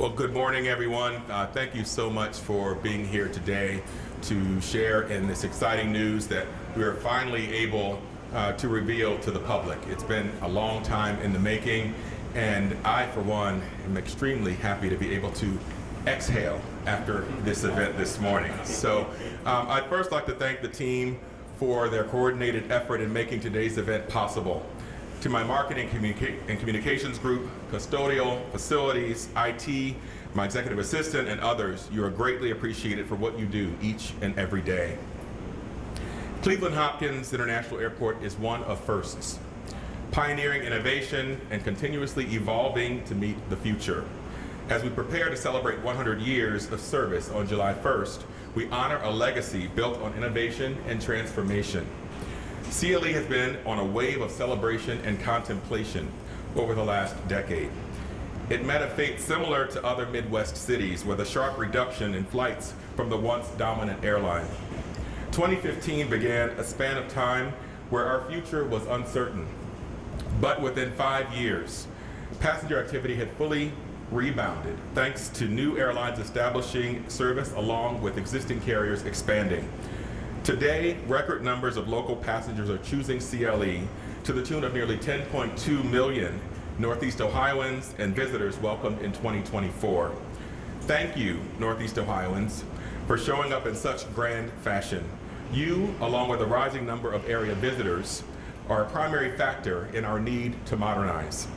Well, good morning, everyone. Thank you so much for being here today to share in this exciting news that we are finally able to reveal to the public. It's been a long time in the making, and I, for one, am extremely happy to be able to exhale after this event this morning. So I'd first like to thank the team for their coordinated effort in making today's event possible. To my marketing and communications group, custodial, facilities, IT, my executive assistant, and others, you are greatly appreciated for what you do each and every day. Cleveland Hopkins International Airport is one of firsts, pioneering innovation and continuously evolving to meet the future. As we prepare to celebrate 100 years of service on July 1st, we honor a legacy built on innovation and transformation. CLE has been on a wave of celebration and contemplation over the last decade. It met a fate similar to other Midwest cities with a sharp reduction in flights from the once dominant airline. 2015 began a span of time where our future was uncertain. But within 5 years, passenger activity had fully rebounded thanks to new airlines establishing service along with existing carriers expanding. Today, record numbers of local passengers are choosing CLE to the tune of nearly 10.2 million Northeast Ohioans and visitors welcomed in 2024. Thank you, Northeast Ohioans, for showing up in such grand fashion. You, along with a rising number of area visitors, are a primary factor in our need to modernize.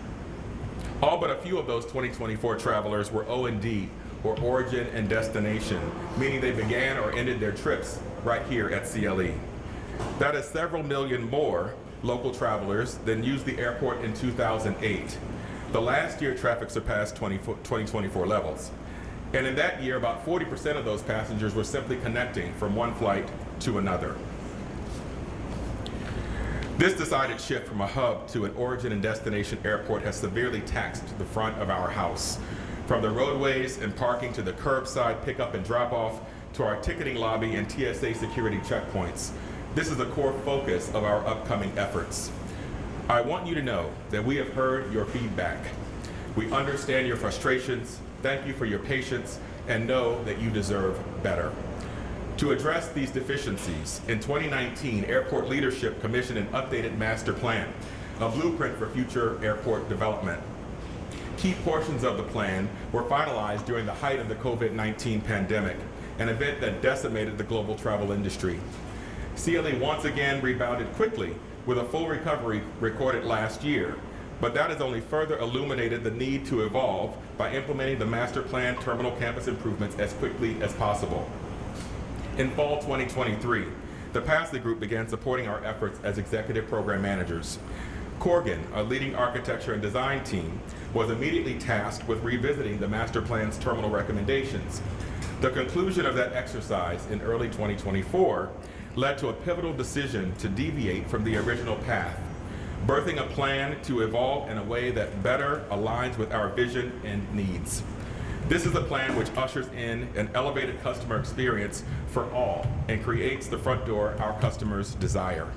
All but a few of those 2024 travelers were O&D, or origin and destination, meaning they began or ended their trips right here at CLE. That is several million more local travelers than used the airport in 2008. The last year traffic surpassed 2024 levels. And in that year, about 40% of those passengers were simply connecting from one flight to another. This decided shift from a hub to an origin and destination airport has severely taxed the front of our house. From the roadways and parking to the curbside pickup and drop-off to our ticketing lobby and TSA security checkpoints. This is a core focus of our upcoming efforts. I want you to know that we have heard your feedback. We understand your frustrations, thank you for your patience, and know that you deserve better. To address these deficiencies, in 2019, airport leadership commissioned an updated master plan, a blueprint for future airport development. Key portions of the plan were finalized during the height of the COVID-19 pandemic, an event that decimated the global travel industry. CLE once again rebounded quickly with a full recovery recorded last year, but that has only further illuminated the need to evolve by implementing the master plan terminal campus improvements as quickly as possible. In fall 2023, the Pasley Group began supporting our efforts as executive program managers. Corgan, a leading architecture and design team, was immediately tasked with revisiting the master plan's terminal recommendations. The conclusion of that exercise in early 2024 led to a pivotal decision to deviate from the original path, birthing a plan to evolve in a way that better aligns with our vision and needs. This is a plan which ushers in an elevated customer experience for all and creates the front door our customers desire.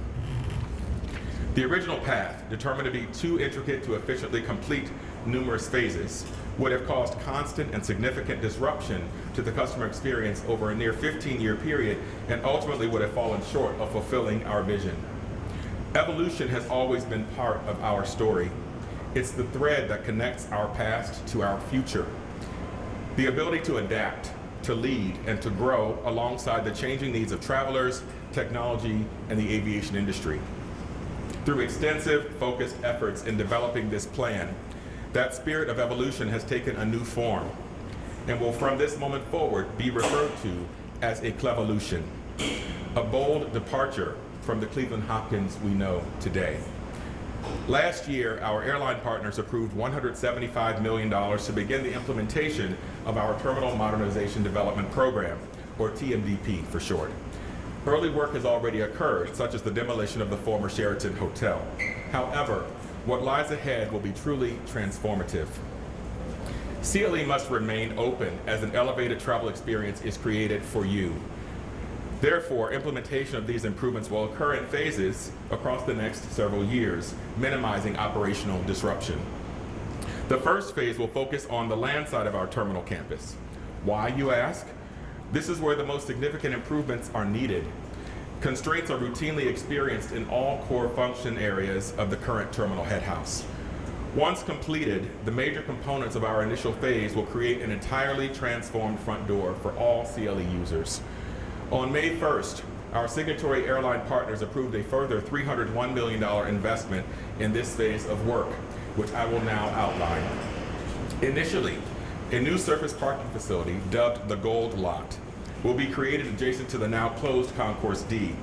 The original path, determined to be too intricate to efficiently complete numerous phases, would have caused constant and significant disruption to the customer experience over a near 15-year period and ultimately would have fallen short of fulfilling our vision. Evolution has always been part of our story. It's the thread that connects our past to our future. The ability to adapt, to lead, and to grow alongside the changing needs of travelers, technology, and the aviation industry. Through extensive, focused efforts in developing this plan, that spirit of evolution has taken a new form and will from this moment forward be referred to as a Clevolution, a bold departure from the Cleveland Hopkins we know today. Last year, our airline partners approved $175 million to begin the implementation of our Terminal Modernization Development Program, or TMDP for short. Early work has already occurred, such as the demolition of the former Sheraton Hotel. However, what lies ahead will be truly transformative. CLE must remain open as an elevated travel experience is created for you. Therefore, implementation of these improvements will occur in phases across the next several years, minimizing operational disruption. The first phase will focus on the land side of our terminal campus. Why, you ask? This is where the most significant improvements are needed. Constraints are routinely experienced in all core function areas of the current terminal head house. Once completed, the major components of our initial phase will create an entirely transformed front door for all CLE users. On May 1st, our signatory airline partners approved a further $301 million investment in this phase of work, which I will now outline. Initially, a new surface parking facility, dubbed the Gold Lot, will be created adjacent to the now closed Concourse D.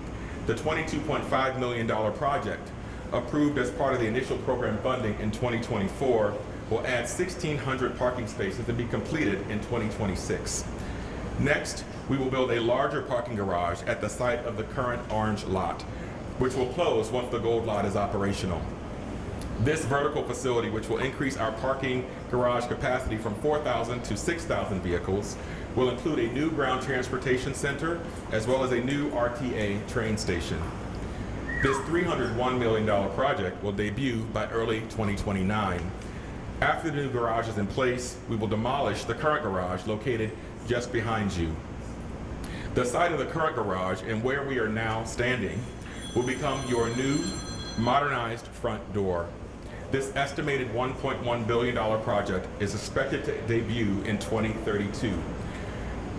The $22.5 million project, approved as part of the initial program funding in 2024, will add 1,600 parking spaces and be completed in 2026. Next, we will build a larger parking garage at the site of the current orange lot, which will close once the Gold Lot is operational. This vertical facility, which will increase our parking garage capacity from 4,000 to 6,000 vehicles, will include a new ground transportation center as well as a new RTA train station. This $301 million project will debut by early 2029. After the new garage is in place, we will demolish the current garage located just behind you. The site of the current garage and where we are now standing will become your new modernized front door. This estimated $1.1 billion project is expected to debut in 2032.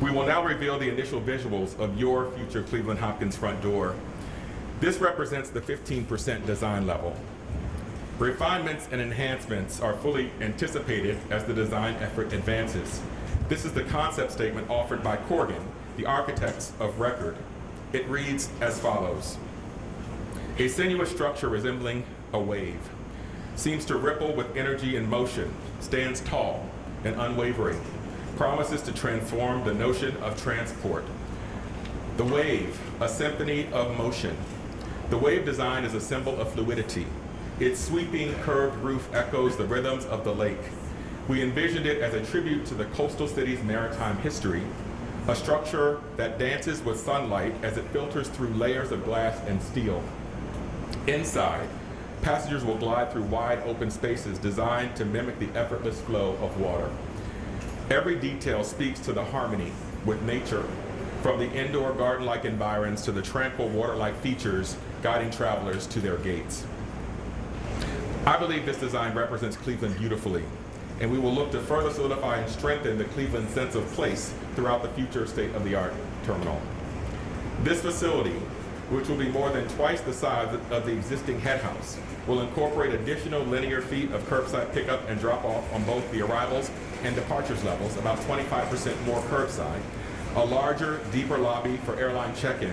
We will now reveal the initial visuals of your future Cleveland Hopkins front door. This represents the 15% design level. Refinements and enhancements are fully anticipated as the design effort advances. This is the concept statement offered by Corgan, the architects of record. It reads as follows: a sinuous structure resembling a wave, seems to ripple with energy and motion, stands tall and unwavering, promises to transform the notion of transport. The wave, a symphony of motion. The wave design is a symbol of fluidity. Its sweeping, curved roof echoes the rhythms of the lake. We envisioned it as a tribute to the coastal city's maritime history, a structure that dances with sunlight as it filters through layers of glass and steel. Inside, passengers will glide through wide open spaces designed to mimic the effortless flow of water. Every detail speaks to the harmony with nature, from the indoor garden-like environs to the tranquil water-like features guiding travelers to their gates. I believe this design represents Cleveland beautifully, and we will look to further solidify and strengthen the Cleveland sense of place throughout the future state-of-the-art terminal. This facility, which will be more than twice the size of the existing head house, will incorporate additional linear feet of curbside pickup and drop-off on both the arrivals and departures levels, about 25% more curbside, a larger, deeper lobby for airline check-in,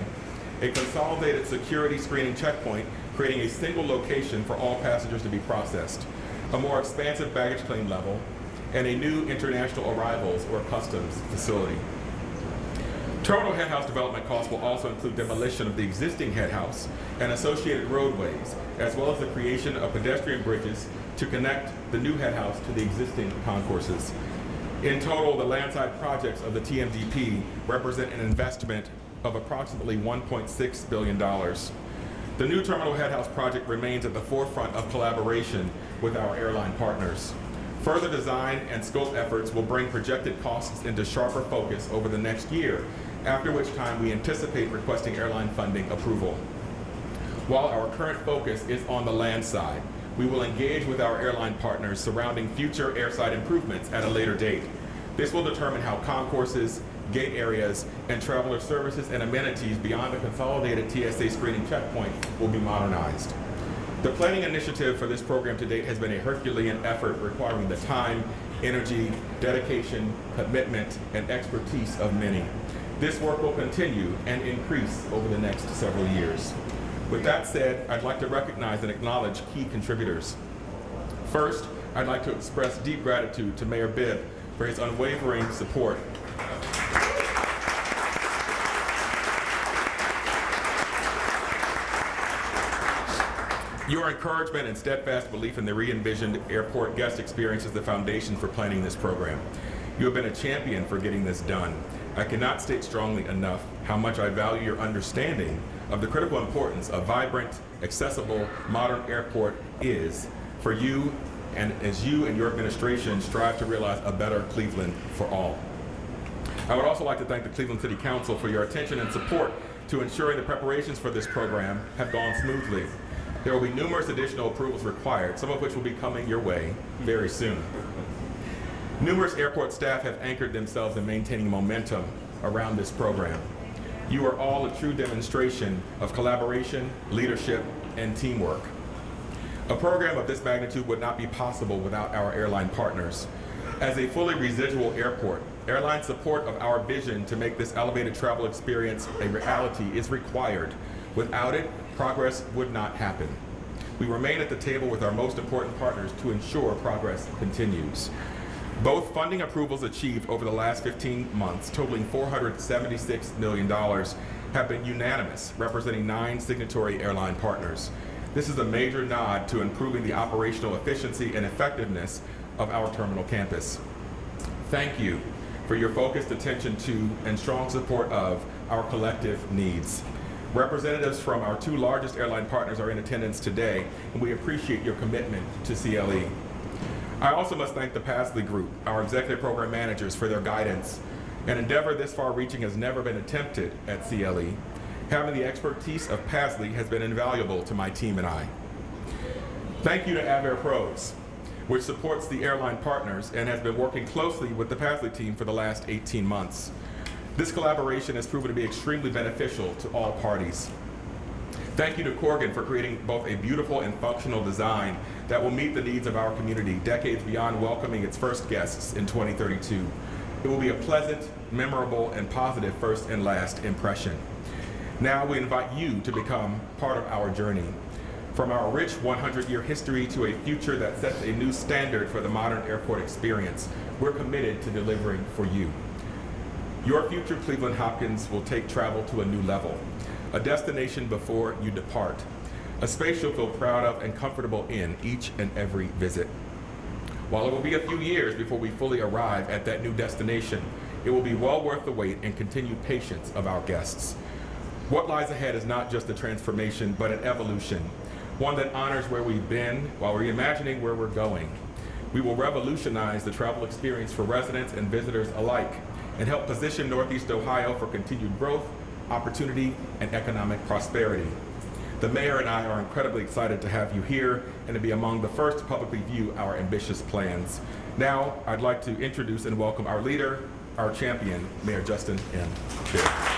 a consolidated security screening checkpoint creating a single location for all passengers to be processed, a more expansive baggage claim level, and a new international arrivals or customs facility. Terminal head house development costs will also include demolition of the existing head house and associated roadways, as well as the creation of pedestrian bridges to connect the new head house to the existing concourses. In total, the landside projects of the TMDP represent an investment of approximately $1.6 billion. The new terminal head house project remains at the forefront of collaboration with our airline partners. Further design and scope efforts will bring projected costs into sharper focus over the next year, after which time we anticipate requesting airline funding approval. While our current focus is on the land side, we will engage with our airline partners surrounding future airside improvements at a later date. This will determine how concourses, gate areas, and traveler services and amenities beyond the consolidated TSA screening checkpoint will be modernized. The planning initiative for this program to date has been a Herculean effort requiring the time, energy, dedication, commitment, and expertise of many. This work will continue and increase over the next several years. With that said, I'd like to recognize and acknowledge key contributors. First, I'd like to express deep gratitude to Mayor Bibb for his unwavering support. Your encouragement and steadfast belief in the re-envisioned airport guest experience is the foundation for planning this program. You have been a champion for getting this done. I cannot state strongly enough how much I value your understanding of the critical importance a vibrant, accessible, modern airport is for you and as you and your administration strive to realize a better Cleveland for all. I would also like to thank the Cleveland City Council for your attention and support to ensuring the preparations for this program have gone smoothly. There will be numerous additional approvals required, some of which will be coming your way very soon. Numerous airport staff have anchored themselves in maintaining momentum around this program. You are all a true demonstration of collaboration, leadership, and teamwork. A program of this magnitude would not be possible without our airline partners. As a fully residual airport, airline support of our vision to make this elevated travel experience a reality is required. Without it, progress would not happen. We remain at the table with our most important partners to ensure progress continues. Both funding approvals achieved over the last 15 months, totaling $476 million, have been unanimous, representing 9 signatory airline partners. This is a major nod to improving the operational efficiency and effectiveness of our terminal campus. Thank you for your focused attention to and strong support of our collective needs. Representatives from our 2 largest airline partners are in attendance today, and we appreciate your commitment to CLE. I also must thank the Pasley Group, our executive program managers, for their guidance. An endeavor this far-reaching has never been attempted at CLE. Having the expertise of Pasley has been invaluable to my team and I. Thank you to Avair Pros, which supports the airline partners and has been working closely with the Pasley team for the last 18 months. This collaboration has proven to be extremely beneficial to all parties. Thank you to Corgan for creating both a beautiful and functional design that will meet the needs of our community decades beyond welcoming its first guests in 2032. It will be a pleasant, memorable, and positive first and last impression. Now we invite you to become part of our journey. From our rich 100-year history to a future that sets a new standard for the modern airport experience, we're committed to delivering for you. Your future Cleveland Hopkins will take travel to a new level, a destination before you depart, a space you'll feel proud of and comfortable in each and every visit. While it will be a few years before we fully arrive at that new destination, it will be well worth the wait and continued patience of our guests. What lies ahead is not just a transformation, but an evolution, one that honors where we've been while reimagining where we're going. We will revolutionize the travel experience for residents and visitors alike and help position Northeast Ohio for continued growth, opportunity, and economic prosperity. The mayor and I are incredibly excited to have you here and to be among the first to publicly view our ambitious plans. Now, I'd like to introduce and welcome our leader, our champion, Mayor Justin M. Bibb.